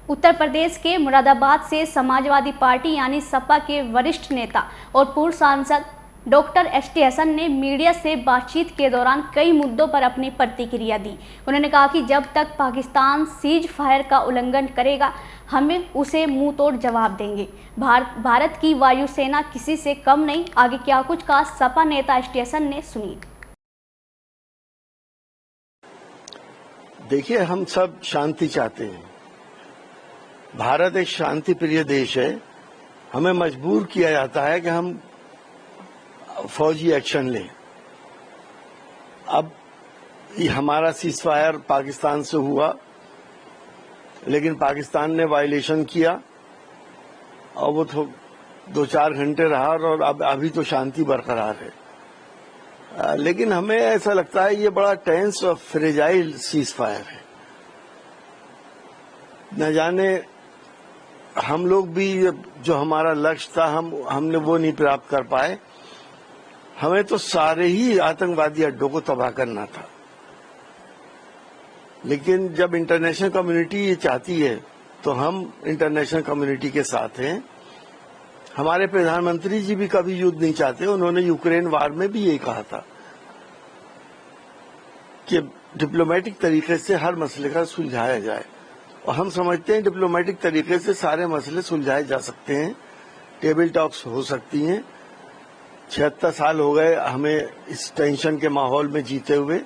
उत्तर प्रदेश के मुरादाबाद से समाजवादी पार्टी यानी सपा के वरिष्ठ नेता और पूर्व सांसद डॉक्टर एस.टी. हसन ने मीडिया से बातचीत के दौरान कई मुद्दों पर अपनी प्रतिक्रिया दी। उन्होंने कहा कि जब तक पाकिस्तान सीज फायर का उल्लंघन करेगा, हमें उसे मुंह तोड़ जवाब देंगे। भारत की वायुसेना किसी से कम नहीं। आगे क्या कुछ कहा सपा नेता एस.टी. हसन ने, सुनिए। देखिए, हम सब शांति चाहते हैं। भारत एक शांति प्रिय देश है। हमें मजबूर किया जाता है कि हम फौजी एक्शन लें। अब हमारा सीज फायर पाकिस्तान से हुआ, लेकिन पाकिस्तान ने वायलेशन किया और वो 2-4 घंटे रहा और अब अभी तो शांति बरकरार है। लेकिन हमें ऐसा लगता है ये बड़ा टेंस और फ्रेजाइल सीज फायर है। न जाने हम लोग भी जो हमारा लक्ष्य था हमने वो नहीं प्राप्त कर पाए। हमें तो सारे ही आतंकवादी अड्डों को तबाह करना था। लेकिन जब इंटरनेशनल कम्युनिटी ये चाहती है तो हम इंटरनेशनल कम्युनिटी के साथ हैं। हमारे प्रधानमंत्री जी भी कभी युद्ध नहीं चाहते। उन्होंने यूक्रेन वार में भी यही कहा था कि डिप्लोमेटिक तरीके से हर मसले का सुलझाया जाए, और हम समझते हैं डिप्लोमेटिक तरीके से सारे मसले सुलझाए जा सकते हैं। टेबल टॉक्स हो सकती हैं। 76 साल हो गए हमें इस टेंशन के माहौल में जीते हुए।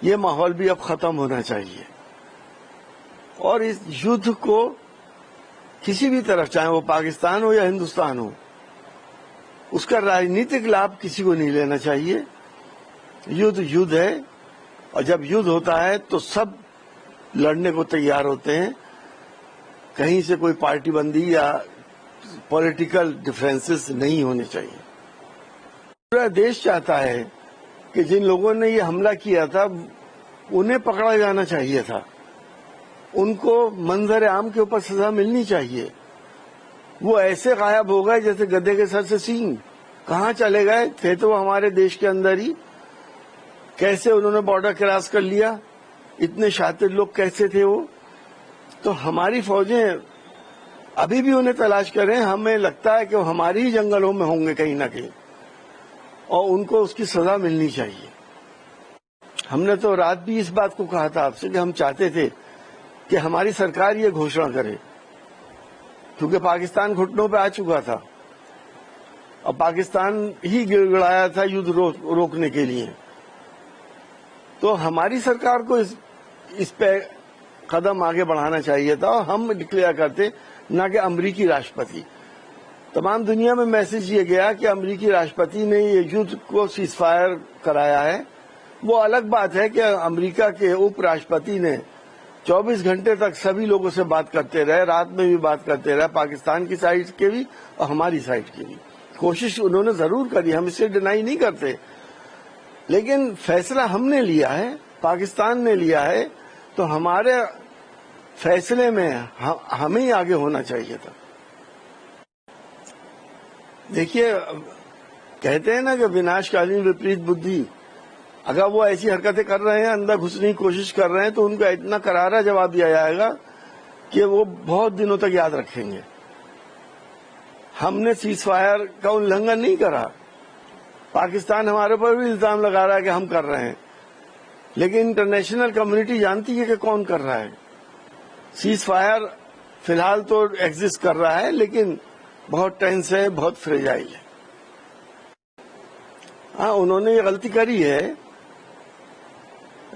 ये माहौल भी अब खत्म होना चाहिए और इस युद्ध को किसी भी तरफ, चाहे वो पाकिस्तान हो या हिंदुस्तान हो, उसका राजनीतिक लाभ किसी को नहीं लेना चाहिए। युद्ध युद्ध है, और जब युद्ध होता है तो सब लड़ने को तैयार होते हैं। कहीं से कोई पार्टी बंदी या पॉलिटिकल डिफरेंसेस नहीं होने चाहिए। पूरा देश चाहता है कि जिन लोगों ने ये हमला किया था उन्हें पकड़ा जाना चाहिए था। उनको मंजर आम के ऊपर सजा मिलनी चाहिए। वो ऐसे गायब हो गए जैसे गधे के सर से सींग। कहाँ चले गए? थे तो हमारे देश के अंदर ही। कैसे उन्होंने बॉर्डर क्रॉस कर लिया? इतने शातिर लोग कैसे थे वो? तो हमारी फौजें अभी भी उन्हें तलाश करें। हमें लगता है कि वो हमारी ही जंगलों में होंगे कहीं ना कहीं, और उनको उसकी सजा मिलनी चाहिए। हमने तो रात भी इस बात को कहा था आपसे कि हम चाहते थे कि हमारी सरकार ये घोषणा करे, क्योंकि पाकिस्तान घुटनों पे आ चुका था और पाकिस्तान ही गिड़गिड़ाया था युद्ध रोकने के लिए। तो हमारी सरकार को इस पे कदम आगे बढ़ाना चाहिए था और हम डिक्लेयर करते, ना कि अमरीकी राष्ट्रपति। तमाम दुनिया में मैसेज ये गया कि अमरीकी राष्ट्रपति ने ये युद्ध को सीज फायर कराया है। वो अलग बात है कि अमरीका के उपराष्ट्रपति ने 24 घंटे तक सभी लोगों से बात करते रहे, रात में भी बात करते रहे, पाकिस्तान की साइड के भी और हमारी साइड की भी। कोशिश उन्होंने जरूर करी, हम इसे डिनाई नहीं करते, लेकिन फैसला हमने लिया है, पाकिस्तान ने लिया है, तो हमारे फैसले में हमें ही आगे होना चाहिए था। देखिए, कहते हैं ना कि विनाशकालीन विपरीत बुद्धि। अगर वो ऐसी हरकतें कर रहे हैं, अंदर घुसने की कोशिश कर रहे हैं, तो उनको इतना करारा जवाब दिया जाएगा कि वो बहुत दिनों तक याद रखेंगे। हमने सीज फायर का उल्लंघन नहीं करा। पाकिस्तान हमारे ऊपर भी इल्जाम लगा रहा है कि हम कर रहे हैं, लेकिन इंटरनेशनल कम्युनिटी जानती है कि कौन कर रहा है। सीज फायर फिलहाल तो एग्जिस्ट कर रहा है, लेकिन बहुत टेंस है, बहुत फ्रेजाइल है। हाँ, उन्होंने ये गलती करी है,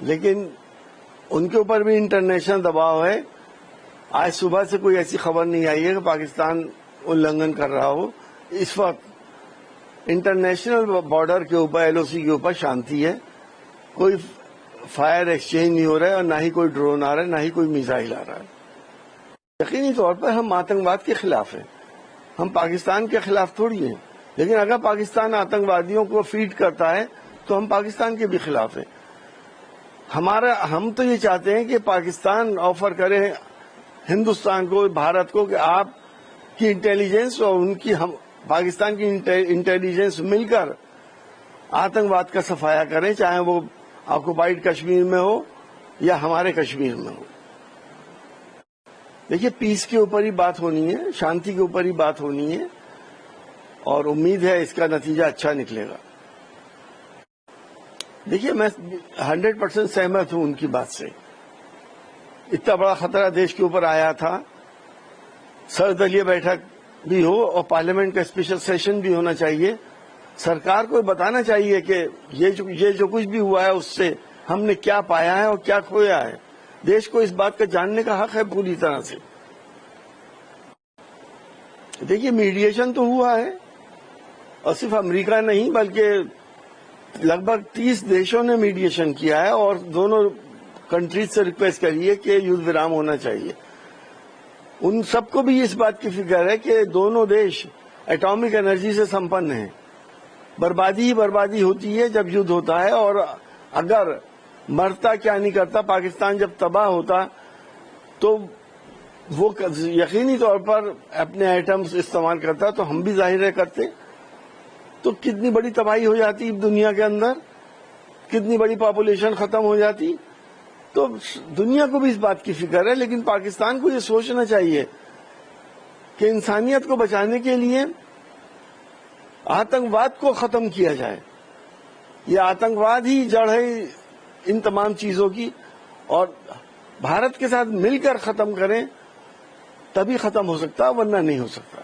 लेकिन उनके ऊपर भी इंटरनेशनल दबाव है। आज सुबह से कोई ऐसी खबर नहीं आई है कि पाकिस्तान उल्लंघन कर रहा हो। इस वक्त इंटरनेशनल बॉर्डर के ऊपर, एलओसी के ऊपर शांति है। कोई फायर एक्सचेंज नहीं हो रहा है और ना ही कोई ड्रोन आ रहा है, ना ही कोई मिसाइल आ रहा है। यकीनी तौर पर हम आतंकवाद के खिलाफ हैं, हम पाकिस्तान के खिलाफ थोड़ी हैं। लेकिन अगर पाकिस्तान आतंकवादियों को फीड करता है तो हम पाकिस्तान के भी खिलाफ हैं। हम तो ये चाहते हैं कि पाकिस्तान ऑफर करे हिंदुस्तान को, भारत को, कि आप की इंटेलिजेंस और उनकी, हम पाकिस्तान की इंटेलिजेंस मिलकर आतंकवाद का सफाया करें, चाहे वो ऑक्युपाइड कश्मीर में हो या हमारे कश्मीर में हो। देखिए, पीस के ऊपर ही बात होनी है, शांति के ऊपर ही बात होनी है और उम्मीद है इसका नतीजा अच्छा निकलेगा। देखिए, मैं 100% सहमत हूं उनकी बात से। इतना बड़ा खतरा देश के ऊपर आया था, सर्वदलीय बैठक भी हो और पार्लियामेंट का स्पेशल सेशन भी होना चाहिए। सरकार को बताना चाहिए कि ये जो कुछ भी हुआ है उससे हमने क्या पाया है और क्या खोया है। देश को इस बात का जानने का हक है पूरी तरह से। देखिए, मीडिएशन तो हुआ है और सिर्फ अमेरिका नहीं बल्कि लगभग 30 देशों ने मीडिएशन किया है और दोनों कंट्रीज से रिक्वेस्ट करी है कि युद्ध विराम होना चाहिए। उन सबको भी इस बात की फिक्र है कि दोनों देश एटॉमिक एनर्जी से संपन्न हैं। बर्बादी ही बर्बादी होती है जब युद्ध होता है, और अगर मरता क्या नहीं करता, पाकिस्तान जब तबाह होता तो वो यकीनी तौर पर अपने एटम्स इस्तेमाल करता, तो हम भी जाहिर है करते, तो कितनी बड़ी तबाही हो जाती दुनिया के अंदर, कितनी बड़ी पॉपुलेशन खत्म हो जाती। तो दुनिया को भी इस बात की फिक्र है, लेकिन पाकिस्तान को ये सोचना चाहिए कि इंसानियत को बचाने के लिए आतंकवाद को खत्म किया जाए। ये आतंकवाद ही जड़ है इन तमाम चीजों की, और भारत के साथ मिलकर खत्म करें तभी खत्म हो सकता, वरना नहीं हो सकता।